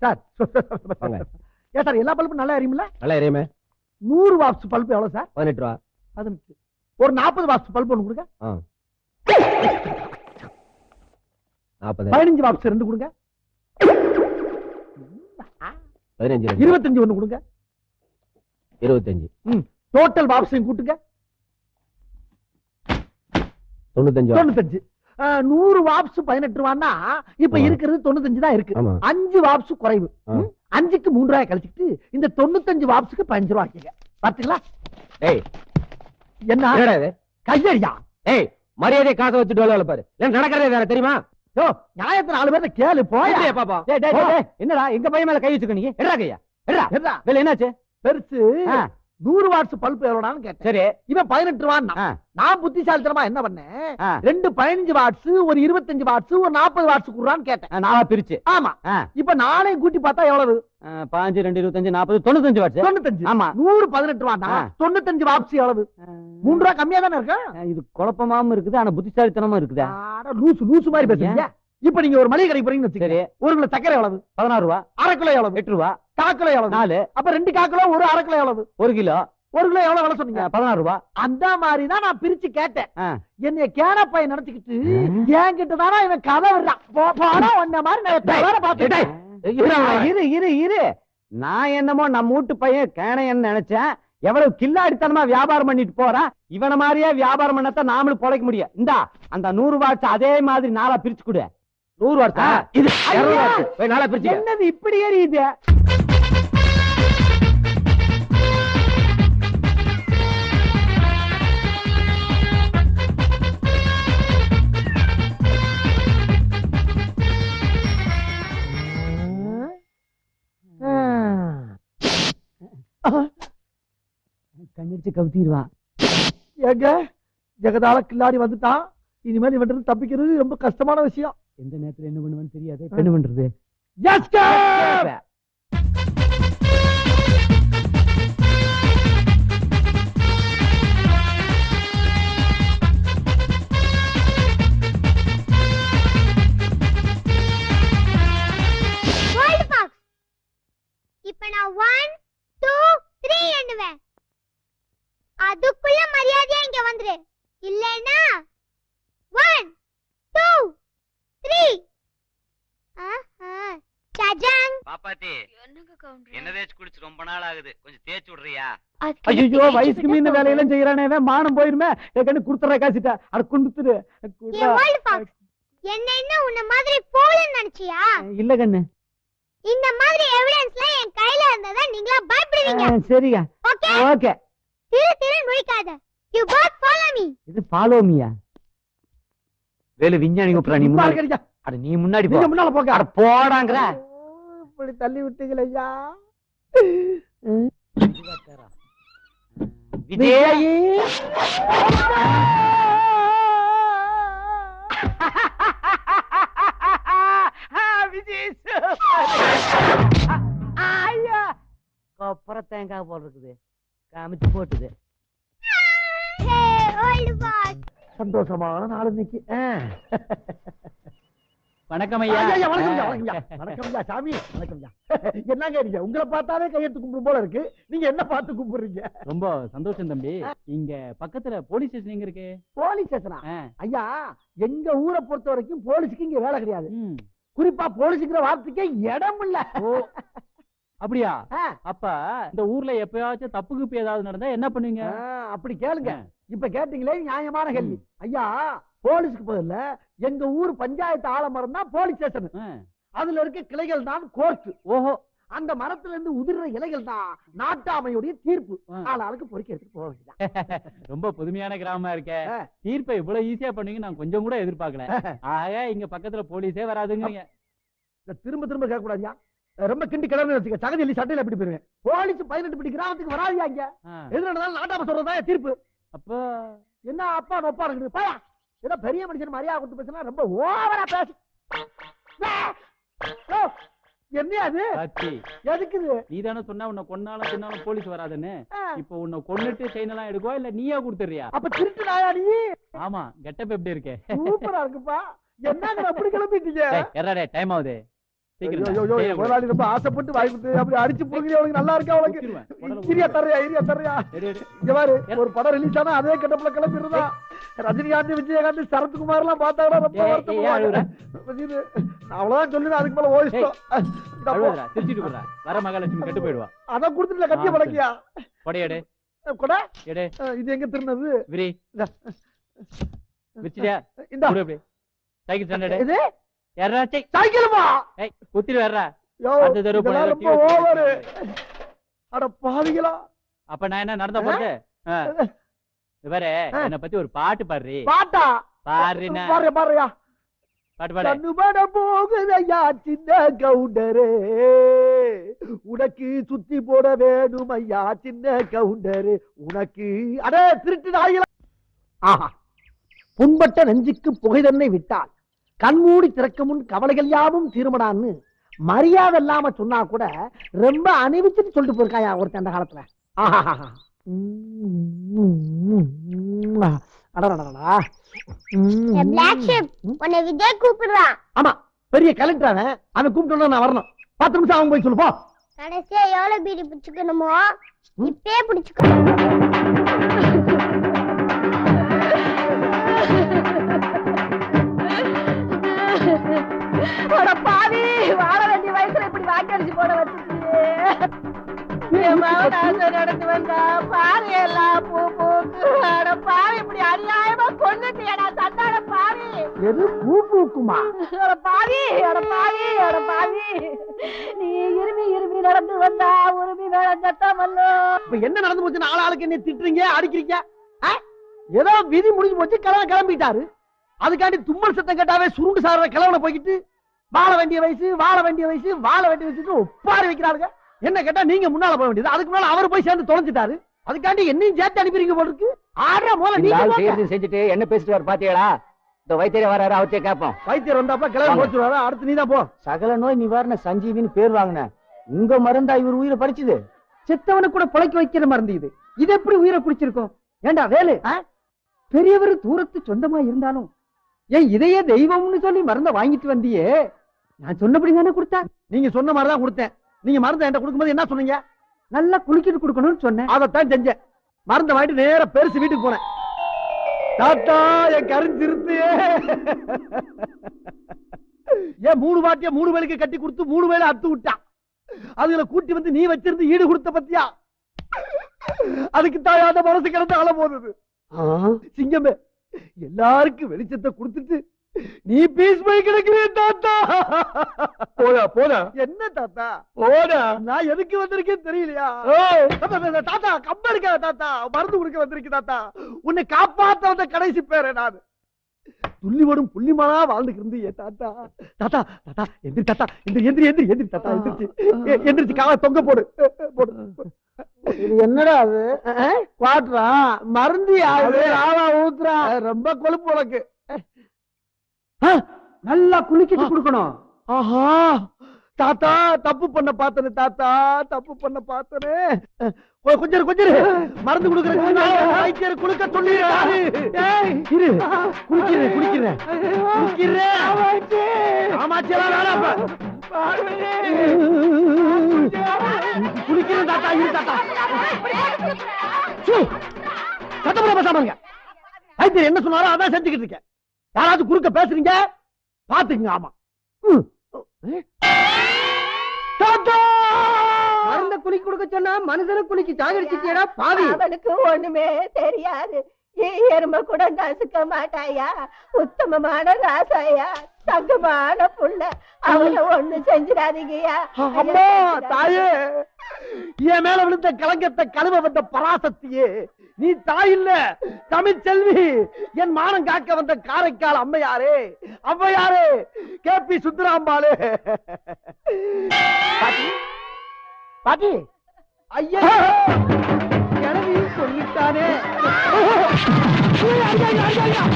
Sir ஏன் sir எல்லா பல்பும் நல்லா எரியுமில்ல? நல்லா எரியுமே. 100 வாட்ஸ் பல்பு எவ்வளவு சார்? 18 ரூபா. 18. ஒரு 40 வாட்ஸ் பல்பு ஒன்று கொடுங்க. 40. 15 வாட்ஸ் 2 கொடுங்க. 15. 25 ஒன்று கொடுங்க. 25. டோட்டல் வாட்ஸையும் கூட்டுங்க. 95. 95. 100 வாட்ஸ் 18 ரூபான்னா இப்ப இருக்கிறது 95 தான் இருக்கு. 5 வாட்ஸ் குறைவு. 5க்கு 3 ரூபாய் கழிச்சிட்டு இந்த 95 வாட்ஸ்க்கு 15 ரூபாய் ஆக்கிங்க. பாத்தீங்களா? டேய் என்ன கையடியா? டேய் மரியாதை காசை வச்சுட்டு வேலை பாரு. நடக்கிறதே வேற தெரியுமா? யோ நியாயத்தை 4 பேர்த்த கேளு போயா பாப்பா. என்னடா எங்க பையன் மேல கை வச்சுக்க நீங்க? எட்ரா கையா எட்ரா. என்னாச்சு? பெருசு 100 வாட்ஸ் பல்ப் எவ்வளவுன்னு கேட்டேன். சரி இவன் 18 ரூபான்னா நான் புத்திசாலித்தனமா என்ன பண்ணேன்? 2 15 வாட்ஸ், ஒரு 25 வாட்ஸ், ஒரு 40 வாட்ஸ் குடுறான்னு கேட்டேன். நாளா பிரிச்சு. ஆமா. இப்ப நாளையும் கூட்டி பார்த்தா எவ்வளவு? 5 2 25 40 95 வாட்ஸ். 95. ஆமா 100 18 ரூபான்னா 95 வாட்ஸ் எவ்வளவு? 3 ரூபாய் கம்மியா தானே இருக்கு. இது குழப்பமாவும் இருக்குது, ஆனா புத்திசாலித்தனமா இருக்குதா? லூசு மாதிரி பேசுறீங்க. இப்ப நீங்க ஒரு மளிகை கடைக்கு போறீங்கன்னு வச்சுக்கோங்க. ஒரு கிலோ சக்கரை எவ்வளவு? 16 ரூபாய். அரை கிலோ எவ்வளவு? 8 ரூபாய். கால் கிலோ எவ்வளவு? 4. அப்ப 2 கால் கிலோ, ஒரு அரை கிலோ எவ்வளவு? 1 கிலோ. 1 கிலோ எவ்வளவு விலை சொன்னீங்க? 16 ரூபாய். அந்த மாதிரி தான் நான் பிரிச்சு கேட்டேன். என்னைய கேனப்பை நினைச்சுக்கிட்டு என்கிட்ட தானே இவன் கதை விடுறான். போனா ஒன்ன மாதிரி நான் பாத்துட்டேன். இரு நான் என்னமோ நம்ம வீட்டு பையன் கேனையன்னு நினைச்சேன். எவ்வளவு கில்லாடித்தனமா வியாபாரம் பண்ணிட்டு போறான். இவன மாதிரியே வியாபாரம் பண்ணத்தான் நாமளும் பொழைக்க முடியும். இந்தா அந்த 100 வாட்ஸ் அதே மாதிரி நாளா பிரிச்சு கொடு. 100 வாட்ஸா? இது 200 வாட்ஸ். போய் நாளா பிரிச்சு. என்னது இப்படி ஏறியுது? கண்ணடிச்சு கவுத்திடுவான். ஏங்க ஜெகதால கில்லாடி வந்துட்டான். இனிமேல் இவன் தப்பிக்கிறது ரொம்ப கஷ்டமான விஷயம். எந்த நேரத்துல என்ன பண்ணுவான்னு தெரியாது. என்ன பண்றது? இப்ப நான் 1 2 3 எண்ணுவேன். அதுக்குள்ள மரியாதையா இங்க வந்துரு. இல்லைனா 1 2 3. சஜாங் பாப்பாத்தி என்ன தேய்ச்சு குடிச்சு ரொம்ப நாள் ஆகுது. கொஞ்சம் தேய்ச்சு விடுறியா? ஐயோ வயசுக்கு மீன் வேலையெல்லாம் செய்யறானே, மானம் போயிருமே. கண்ணு குடுத்துற காசிட்ட அட குடுத்துரு. என்ன உன்ன மாதிரி போலன்னு நினைச்சியா? இல்ல கண்ணு, இந்த மாதிரி எவிடன்ஸ்ல என் கையில இருந்ததா நீங்களா பயப்படுவீங்க. சரியா? Okay okay. திரு முழிக்காத. You both follow me. இது ஃபாலோ மீயா? வேலு விஞ்ஞானி கூப்பிடுறா. நீ முன்னாடி. அட நீ முன்னாடி போ. முன்னால போங்க. அட போடாங்கற. இப்படி தள்ளி விட்டீங்களே ஐயா. விஜய் விஜய் ஐயா கொப்பர தேங்காய் போல் இருக்குது. காமிச்சு போட்டுது. சந்தோஷமான நாள் இன்னைக்கு. வணக்கம் ஐயா. வணக்கம் ஐயா. சாமி வணக்கம் ஐயா. என்னங்க நீங்க உங்களை பார்த்தாலே கையெடுத்து கும்பிடும் போல இருக்கு. நீங்க என்ன பார்த்து கும்பிடுறீங்க? ரொம்ப சந்தோஷம் தம்பி. இங்க பக்கத்துல போலீஸ் ஸ்டேஷன் எங்க இருக்கு? போலீஸ் ஸ்டேஷனா? ஐயா எங்க ஊரை பொறுத்த வரைக்கும் போலீஸுக்கு இங்க வேலை கிடையாது. குறிப்பா போலீஸுங்கிற வார்த்தைக்கே இடம் இல்ல. அப்படியா? அப்ப இந்த ஊர்ல எப்பயாச்சும் தப்புக்கு ஏதாவது நடந்தா என்ன பண்ணுவீங்க? அப்படி கேளுங்க. இப்ப கேட்டீங்களே நியாயமான கேள்வி. ஐயா போலீஸ்க்கு பதில்ல எங்க ஊர் பஞ்சாயத்து ஆலமரம் தான் போலீஸ் ஸ்டேஷன். அதுல இருக்க கிளைகள் தான் கோர்ட். ஓஹோ. அந்த மரத்துல இருந்து உதிர்ற இலைகள் தான் நாட்டாமையுடைய தீர்ப்பு. ஆளாளுக்கு பொறுக்கி எடுத்துட்டு போக வேண்டியதான். ரொம்ப புதுமையான கிராமமா இருக்க. தீர்ப்பை இவ்வளவு ஈஸியா பண்ணுவீங்க நான் கொஞ்சம் கூட எதிர்பார்க்கல. ஆக இங்க பக்கத்துல போலீஸே வராதுங்க. திரும்ப திரும்ப கேட்க கூடாதியா. ரொம்ப கிண்டி கிளம்பி வச்சுக்க. சகதி சட்டையில எப்படி போயிருவேன். போலீஸ் 18 படி கிராமத்துக்கு வராதியா. இங்க எது நடந்தாலும் நாட்டாம சொல்றதா தீர்ப்பு. அப்ப என்ன அப்பா நொப்பா இருக்குது பாயா. ஏதோ பெரிய மனுஷன் மரியாதை கொடுத்து பேசினா ரொம்ப ஓவரா பேசு. என்ன அது? எதுக்குது? நீ தானே சொன்ன உன்னை கொன்னாலும் தின்னாலும் போலீஸ் வராதுன்னு. இப்ப உன்னை கொன்னுட்டு செயின் எல்லாம் எடுக்குவா இல்ல நீயா கொடுத்துறியா? அப்ப திருட்டு நாயா நீ? ஆமா. கெட்டப் எப்படி இருக்கே? சூப்பரா இருக்குப்பா. என்னங்க அப்படி கிளம்பிட்டீங்க? எர்ரடே டைம் ஆகுது. சீக்கிரம் முதலாளி ரொம்ப ஆசைப்பட்டு வாங்கி கொடுத்து அப்படி அடிச்சு புடுங்கி அவனுக்கு நல்லா இருக்கா அவனுக்கு இரியா தர்றியா இங்க பாரு ஒரு படம் ரிலீஸ் ஆனா அதே கட்டப்புல கிளம்பிடுறதா ரஜினிகாந்த் விஜயகாந்த் சரத்குமார் எல்லாம் பார்த்தாங்கன்னா ரொம்ப வருத்தப்படுவாங்க அவ்வளவுதான் சொல்லுவேன் அதுக்கு மேல ஓடிட்டோம் திருச்சிட்டு போடுறா வர மகாலட்சுமி கெட்டு போயிடுவா அதான் கொடுத்துட்டு கட்டிய பழக்கியா கொடையடு கொடை எடு இது எங்க திருநது விரி வச்சியா இந்த சைக்கிள் ஸ்டாண்டர்டு இது யாரா சைக்கிளுமா ஏய் குத்திட்டு வர்றா யோ அந்த தெரு போய் இதெல்லாம் ரொம்ப ஓவர் அட பாவிகளா அப்ப நான் என்ன நடந்த போறது வேற என்ன பத்தி ஒரு பாட்டு பாடுறீ பாட்டா பாடுறீனா பாருயா பாட்டு பாடு கண்ணுபட போகுதையா சின்ன கவுண்டரே உனக்கு சுத்தி போட வேணும் ஐயா சின்ன கவுண்டரே உனக்கு அடே திருட்டு நாய்களா ஆஹா புண்பட்ட நெஞ்சுக்கு புகை தன்னை விட்டால் கண்மூடி திறக்க முன் கவலைகள் யாவும் தீர்மடான்னு மரியாதை இல்லாம சொன்னா கூட ரொம்ப அணிவிச்சுட்டு சொல்லிட்டு போயிருக்காயா ஒருத்தன் அந்த காலத்துல ஆஹா உன்னை விஜய் கூப்பிடுறான். ஆமா பெரிய கலெக்டர் அவன் கூப்பிட்டு நான் வரணும் 10 நிமிஷம் அவன் போய் சொல்லுப்போ கடைசியா எவ்வளவு பீடி பிடிச்சுக்கணுமோ இப்பே பிடிச்சுக்கோ. பாவி வாழ வேண்டிய வயசுல இப்படி வாக்கடிச்சு போட வச்சுட்டியே. நடந்து வந்தா பாரு எல்லாம் பூ பூக்கு பாவி இப்படி அநியாயமா கொண்டுட்டியடா சண்டாட பாவி. எது பூ பூக்குமா? பாவி பாவி நீ இருமி நடந்து வந்தா உரிமை வேலை சத்தமல்லோ. இப்ப என்ன நடந்து போச்சு? ஆளாளுக்கு என்ன திட்டுறீங்க அடிக்கிறீங்க? ஏதோ விதி முடிஞ்சு போச்சு கிளம்பிட்டாரு. அதுக்காண்டி தும்மல் சத்தம் கேட்டாவே சுருண்டு சார கிளவனை போய்கிட்டு வாழ வேண்டிய வயசு ஒப்பாரி வைக்கிறாருங்க. என்ன கேட்டா நீங்க முன்னால போக வேண்டியது, அதுக்கு முன்னால அவர் போய் சேர்ந்து தொலைஞ்சிட்டாரு. அதுக்காண்டி என்னையும் சேர்த்து அனுப்பிறீங்க போல இருக்கு. ஆடுற போல நீங்க செஞ்சுட்டு என்ன பேசிட்டு பாத்தியாடா? இந்த வைத்தியர் வராரு, அவர்கிட்ட கேட்போம். வைத்தியர் வந்தாப்ப கிளம்பி போச்சுருவாரு. அடுத்து நீதான் போ. சகல நோய் நிவாரண சஞ்சீவின்னு பேர் வாங்கின உங்க மருந்தா இவர் உயிரை பறிச்சுது. செத்தவனை கூட பொழைக்க வைக்கிற மருந்து இது. இது எப்படி உயிரை குடிச்சிருக்கோம்? ஏண்டா வேலு, பெரியவர் தூரத்து சொந்தமா இருந்தாலும் ஏன் இதையே தெய்வம்னு சொல்லி மருந்த வாங்கிட்டு வந்தியே? நான் சொன்னபடி தானே கொடுத்தா? நீங்க சொன்ன மாதிரிதான் கொடுத்தேன். நீங்க மருந்த என்கிட்ட கொடுக்கும்போது என்ன சொன்னீங்க? நல்லா குளிக்கிட்டு கொடுக்கணும்னு சொன்னேன். அதைத்தான் செஞ்சேன். மருந்த வாங்கிட்டு நேர பெருசு வீட்டுக்கு போனேன். தாத்தா என் கருஞ்சிருத்து ஏன் 3 வாட்டியா 3 வேலைக்கு கட்டி கொடுத்து 3 வேலை அத்து விட்டான். அதுல கூட்டி வந்து நீ வச்சிருந்து ஈடு கொடுத்த பத்தியா? அதுக்கு தாயாத மனசு கிடந்து அழ போகுது. சிங்கமே எல்லாருக்கும் வெளிச்சத்தை கொடுத்துட்டு நீ பீஸ் போய் கிடக்குறே தாத்தா. போடா என்ன தாத்தா போடா. நான் எதுக்கு வந்திருக்கேன் தெரியலையா? தாத்தா கம்ப இருக்காத தாத்தா, மருந்து கொடுக்க வந்திருக்கேன் தாத்தா. உன்னை காப்பாத்த வந்த கடைசி பேர நான். துள்ளிவடும் புள்ளிமானா வாழ்ந்துக்கிருந்து ஏ தாத்தா. தாத்தா தாத்தா எந்திரி தாத்தா, எந்திரி தாத்தா, எந்திரிச்சு கால தொங்க போடு. இது என்னடா அது? குவாட்ரா மருந்து ஊத்துறா. ரொம்ப கொழுப்பு உனக்கு. நல்லா குளிக்கிட்டு கொடுக்கணும். ஆஹா தாத்தா தப்பு பண்ண பாத்தனே தாத்தா, தப்பு பண்ண பாத்தனே. கொஞ்சம் மருந்து குடுக்கற குளுக்க சொல்லி குளிக்கிறேன். குளிக்கிறேன் தாத்தா. இரு தாத்தா சத்தப்பட பேசாமங்க. வைத்தியர் என்ன சொன்னாரோ அதான் செஞ்சுக்கிட்டு இருக்கேன். யாராவது குறுக்க பேசுறீங்க பாத்துக்குங்க. ஆமா மருந்த குளிக்க கொடுக்க சொன்னா மனுஷன குளிக்கு சாகடிச்சிட்டியடா பாவி. அவனுக்கு ஒண்ணுமே தெரியாது. எரும கூட நசுக்க மாட்டாயா? உத்தமமான ராசாயா, தங்கமான புள்ள. அவனை ஒண்ணு செஞ்சிடாதீங்கயா. அம்மா தாயே, என் மேல விழுந்த கலங்கத்தை கழுவ வந்த பராசக்தியே, நீ தாய் இல்ல தமிழ்ச்செல்வி. என் மானம் காக்க வந்த காரைக்கால் அம்மையாரே, கேபி சுந்தராம்பாளே. பாட்டி ஐயா கிளவி சொல்லிட்டானே.